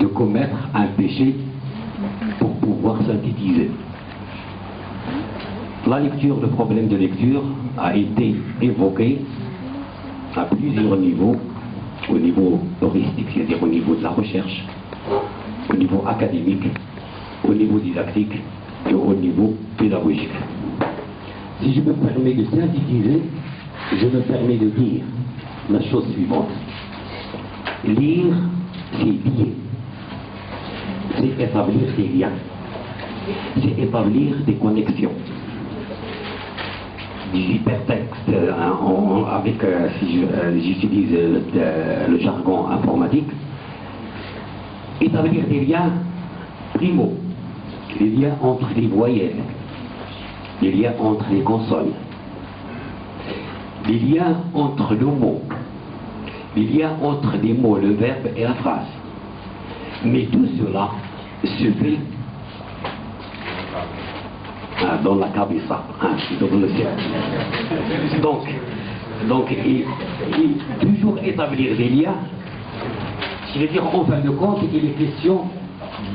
de commettre un péché pour pouvoir synthétiser. La lecture, le problème de lecture a été évoqué à plusieurs niveaux, au niveau heuristique, c'est-à-dire au niveau de la recherche, au niveau académique, au niveau didactique et au niveau pédagogique. Si je me permets de synthétiser, je me permets de dire la chose suivante. Lire, c'est lier. C'est établir des liens. C'est établir des connexions. L'hypertexte, avec, si j'utilise le jargon informatique, établir des liens, primo, les liens entre les voyelles, les liens entre les consonnes, les liens entre le mot, les liens entre les mots, le verbe et la phrase. Mais tout cela se fait dans la cabeza, dans le cercle. Donc toujours établir des liens, c'est-à-dire en fin de compte, il est question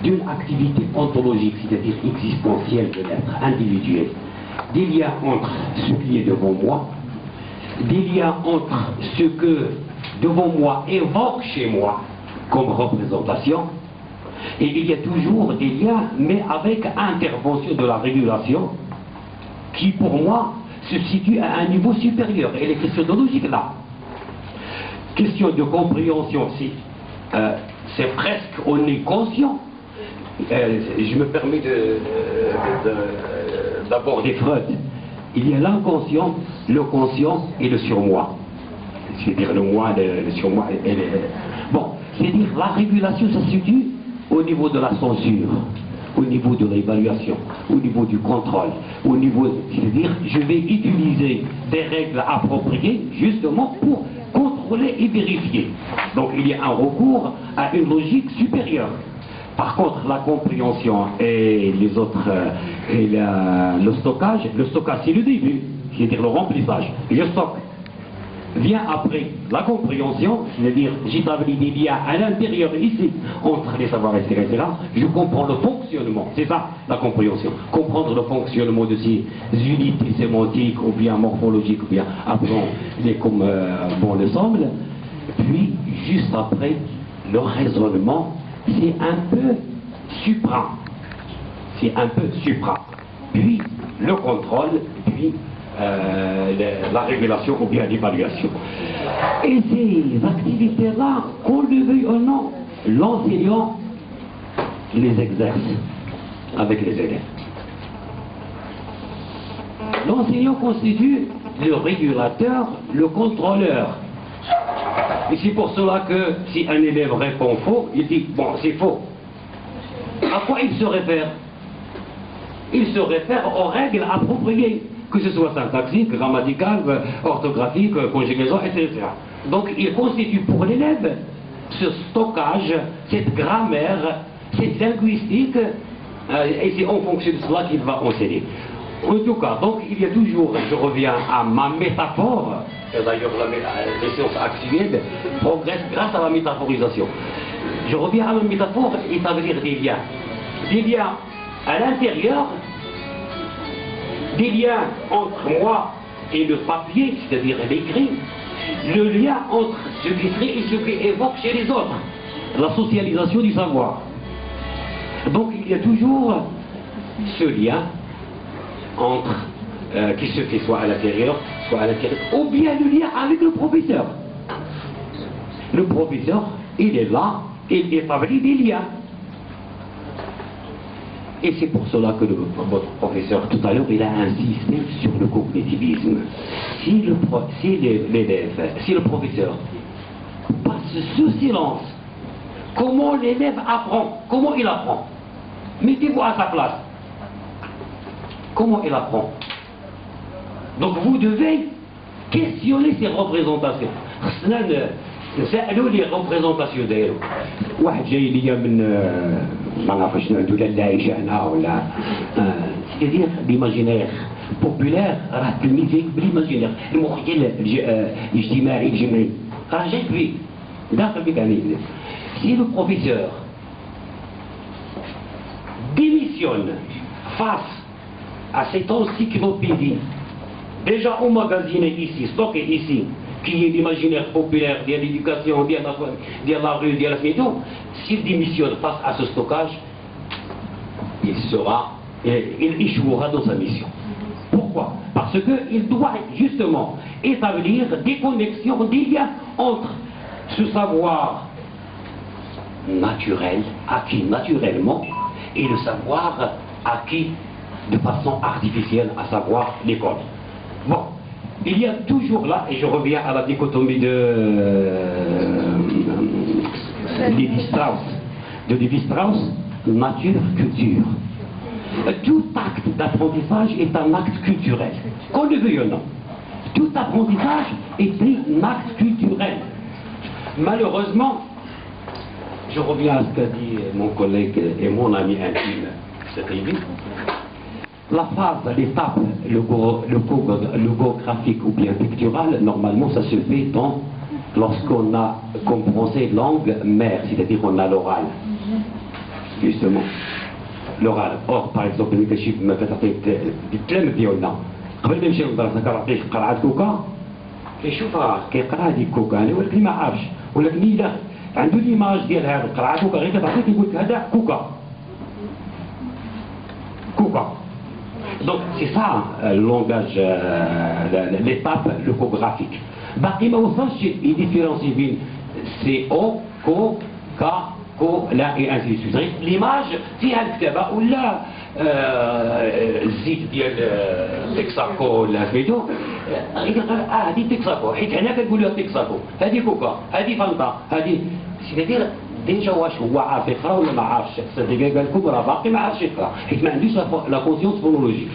d'une activité ontologique, c'est-à-dire existentielle de l'être, individuel. Des liens entre ce qui est devant moi, des liens entre ce que devant moi évoque chez moi comme représentation, et il y a toujours des liens, mais avec intervention de la régulation, qui pour moi se situe à un niveau supérieur. Et les questions de logique là, question de compréhension, c'est presque, on est conscient. Je me permets d'aborder Freud. Il y a l'inconscient, le conscient et le surmoi. C'est-à-dire le moi, le surmoi. Bon, c'est-à-dire la régulation, ça se situe au niveau de la censure, au niveau de l'évaluation, au niveau du contrôle, au niveau, c'est-à-dire je vais utiliser des règles appropriées justement pour contrôler et vérifier. Donc il y a un recours à une logique supérieure. Par contre, la compréhension et les autres, et le stockage c'est le début, c'est-à-dire le remplissage. Je stocke. Vient après la compréhension, c'est-à-dire j'établis des liens à l'intérieur ici, entre les savoirs, etc. Je comprends le fonctionnement, c'est ça la compréhension. Comprendre le fonctionnement de ces unités sémantiques, ou bien morphologiques, ou bien appelons-les comme bon le semble. Puis, juste après, le raisonnement, c'est un peu supra. C'est un peu supra. Puis, le contrôle, puis la régulation ou bien l'évaluation. Et ces activités-là, qu'on le veuille ou non, l'enseignant les exerce avec les élèves. L'enseignant constitue le régulateur, le contrôleur. Et c'est pour cela que si un élève répond faux, il dit bon, c'est faux. À quoi il se réfère? Il se réfère aux règles appropriées, que ce soit syntaxique, grammatical, orthographique, conjugaison, etc. Donc il constitue pour l'élève ce stockage, cette grammaire, cette linguistique, et c'est en fonction de cela qu'il va enseigner. En tout cas, donc il y a toujours, je reviens à ma métaphore, et d'ailleurs les sciences actuelles progressent grâce à la métaphorisation. Je reviens à ma métaphore, établir des liens à l'intérieur, des liens entre moi et le papier, c'est-à-dire l'écrit, le lien entre ce qui écrit et ce qui évoque chez les autres, la socialisation du savoir. Donc il y a toujours ce lien entre, qui se fait soit à l'intérieur, ou bien le lien avec le professeur. Le professeur, il est là, il établit des liens. Et c'est pour cela que votre professeur, tout à l'heure, il a insisté sur le cognitivisme. Si l'élève, si le professeur passe sous silence, comment l'élève apprend? Comment il apprend? Mettez-vous à sa place. Comment il apprend? Donc vous devez questionner ces représentations. نسألوا لي ريبريزونطاسيون دايرو واحد جاي ليا من ما نعرفش شنو عنده لا عايشه هنا ولا سيدير ليماجينير بوبولير راه التلميذ جايك باليماجينير المخيل الاجتماعي الجمعي راه جايك فيه داخل بك يعني. Si le professeur démissionne face à cette encyclopédie, déjà emmagasinée ici, stockée ici, qui est l'imaginaire populaire, de l'éducation, de la rue, de la méthode, s'il démissionne face à ce stockage, il échouera dans sa mission. Pourquoi? Parce qu'il doit justement établir des connexions, des liens entre ce savoir naturel, acquis naturellement, et le savoir acquis de façon artificielle, à savoir l'école. Bon, il y a toujours là, et je reviens à la dichotomie de Lévi-Strauss, nature-culture. Tout acte d'apprentissage est un acte culturel, qu'on le veuille ou non. Tout apprentissage est un acte culturel. Malheureusement, je reviens à ce qu'a dit mon collègue et mon ami intime, Cédric. La phase, l'étape logographique ou bien picturale, normalement ça se fait lorsqu'on a comme français langue mère, c'est-à-dire on a l'oral. Justement. l'oral. Or, par exemple, اللي كنشوف ما كتعطيه ديالنا قبل ما يمشي للمدرسه كنعطيه قرعه كوكا كيشوفها كيقرا هذيك كوكا ولكن ما عارفش ولكن الا عنده ليماج ديال هذه القرعه كوكا غير كتعطيه كيقول لك هذا كوكا كوكا. Donc c'est ça le langage, l'étape logographique. باقي ما وصلش يديفيرونسي بين سي او كو كا كو لا اي انسي دو سويت. ليماج فيها الكتابه ولا الزيت ديال تكساكو ولا سميتو هذه تكساكو حيت حنا كنقولوا تكساكو هذه كوكا هذه فانتا هذه سيتادير ديجا واش هو عارف يقرا ولا ما عارفش. الصديق قال لكم راه باقي ما عارفش يقرا حيت ما عندوش لا كونسيونس فونولوجيك.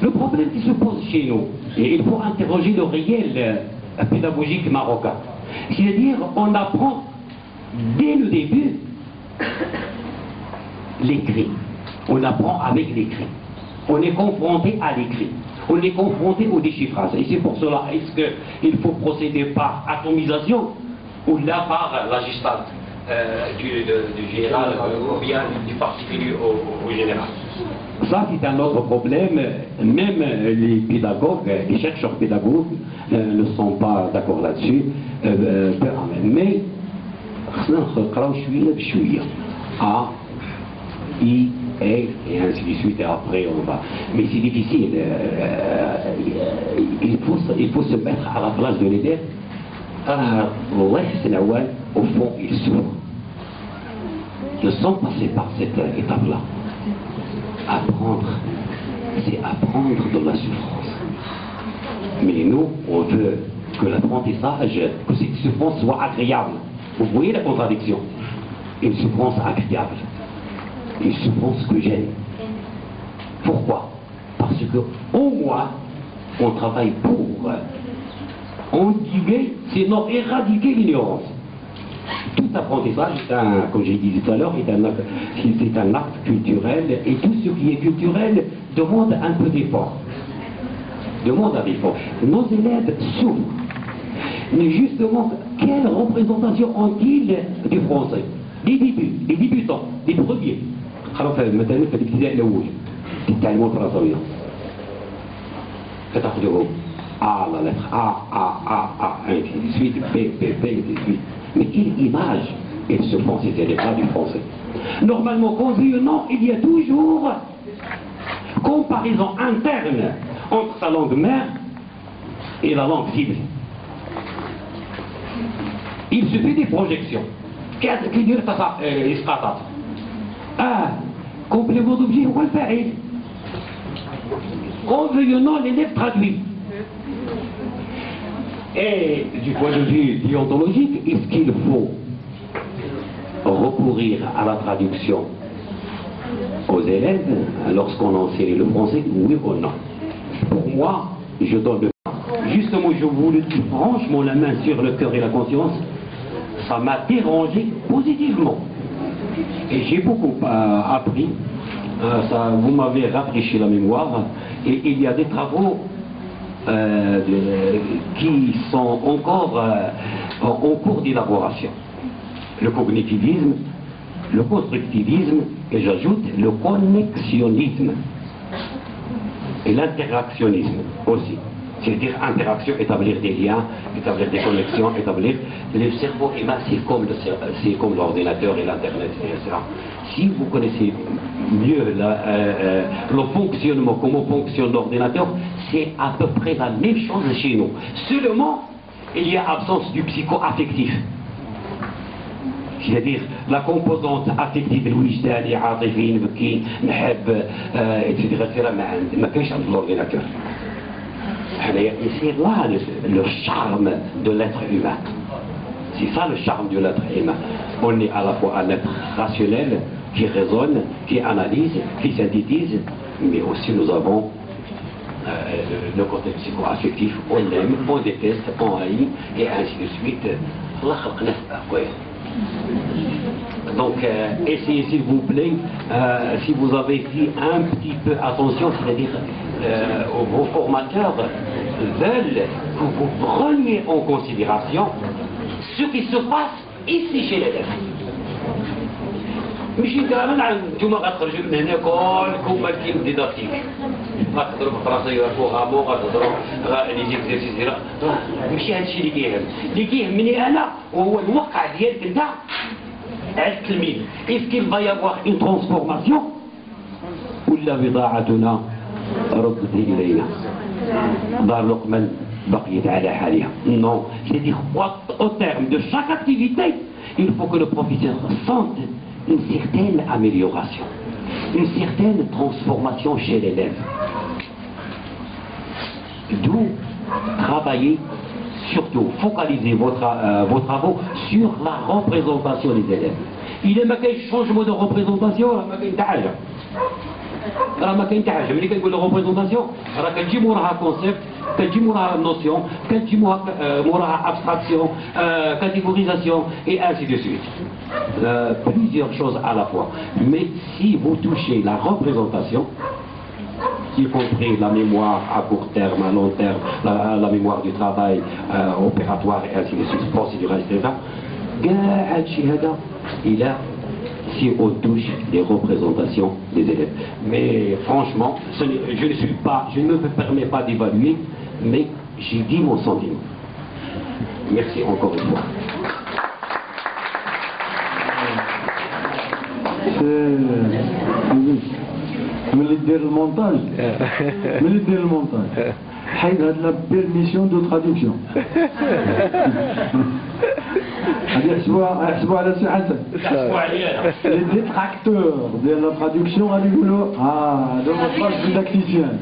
Le problème qui se pose chez nous, et il faut interroger le réel pédagogique marocain, c'est-à-dire on apprend dès le début l'écrit, on apprend avec l'écrit, on est confronté à l'écrit, on est confronté au déchiffrage, et c'est pour cela est-ce qu'il faut procéder par atomisation ou là par la gestalt du général ou bien du particulier au général. Ça, c'est un autre problème. Même les pédagogues, les chercheurs pédagogues ne sont pas d'accord là-dessus. Mais, A, I, et ainsi de suite, et après on va. Mais c'est difficile. Il faut se mettre à la place de l'élève. Au fond, ils souffrent. Ils sont passés par cette étape-là. Apprendre, c'est apprendre de la souffrance. Mais nous, on veut que l'apprentissage, que cette souffrance soit agréable. Vous voyez la contradiction? Une souffrance agréable. Une souffrance que j'aime. Pourquoi? Parce que, au moins, on travaille pour endiguer, sinon éradiquer l'ignorance. Tout apprentissage, comme j'ai dit tout à l'heure, c'est un acte culturel, et tout ce qui est culturel demande un peu d'effort. Demande un effort. Nos élèves souffrent. Mais justement, quelle représentation ont-ils du français? Des débuts, des débutants, des premiers. مثلا في الابتدائي الاول تتعلموا الفرنساويه كتاخذوهم لا lettre ainsi de suite, B, ainsi de suite. Mais quelle image ils se font ces élèves du français? Normalement, convenant, il y a toujours comparaison interne entre sa langue mère et la langue cible. Il se fait des projections. Qui dit complément d'objet ou le faire. Convenant, l'élève traduit. Et du point de vue déontologique, est-ce qu'il faut recourir à la traduction aux élèves lorsqu'on enseigne le français, oui ou non? Pour moi, je donne le temps. Justement, je vous le dis franchement, la main sur le cœur et la conscience, ça m'a dérangé positivement. Et j'ai beaucoup appris. Vous m'avez rafraîchi la mémoire. Et il y a des travaux qui sont encore en cours d'élaboration. Le cognitivisme, le constructivisme et j'ajoute le connexionnisme et l'interactionnisme aussi. C'est-à-dire interaction, établir des liens, établir des connexions, établir... Le cerveau humain, c'est comme l'ordinateur et l'Internet, etc. Si vous connaissez mieux le fonctionnement, comment fonctionne l'ordinateur, c'est à peu près la même chose chez nous. Seulement, il y a absence du psycho-affectif. C'est-à-dire la composante affective, الوجداني عاطفي نبكي نحب etc. ما كاينش عند l'ordinateur. C'est là le charme de l'être humain. C'est ça le charme de l'être humain. On est à la fois un être rationnel qui raisonne, qui analyse, qui synthétise, mais aussi nous avons le côté psycho-affectif. On aime, on déteste, on haït, et ainsi de suite. Donc, essayez s'il vous plaît, si vous avez fait un petit peu attention, c'est-à-dire vos formateurs veulent que vous preniez en considération ce qui se passe ici chez l'élève. ماشي كامل نتوما غتخرجوا من هنا كلكم مالكين ديداكتيك غتهضروا بالفرنسيه فوغامو غتهضروا لي زيكزيرسيس ماشي هادشي اللي كيهمني انا وهو الوقع ديالك انت على التلميذ. اسكي va y avoir une transformation ولا بضاعتنا ردت إلينا دار لقمة بقيت على حالها. Non, c'est-à-dire au terme de chaque activité, il faut que le professeur sente une certaine amélioration, une certaine transformation chez l'élève. D'où travailler, surtout focaliser vos travaux sur la représentation des élèves. Il est marqué changement de représentation, راه ما كاين حتى حاجه. ملي كنقول ريبريزونطاسيون راه كتجي موراها كونسيبت، كتجي موراها نوسيون، كتجي موراها ابستراكسيون، catégorisation et ainsi de suite. Plusieurs choses à la fois. Mais si vous touchez la représentation, y compris la mémoire à court terme, à long terme, la mémoire du travail opératoire et ainsi de suite, procédural, etc. كاع هادشي هذا إلى si on touche les représentations des élèves. Mais franchement, je ne me permets pas d'évaluer, mais j'ai dit mon sentiment. Merci encore une fois. ملي دير المونتاج حيد هاد لا بيرميسيون دو تراديكسيون غادي يحسبوها على سي حسن. لي ديتراكتور ديال لا تراديكسيون غادي يقولوا هذا هو الطاج ديداكتيسيان.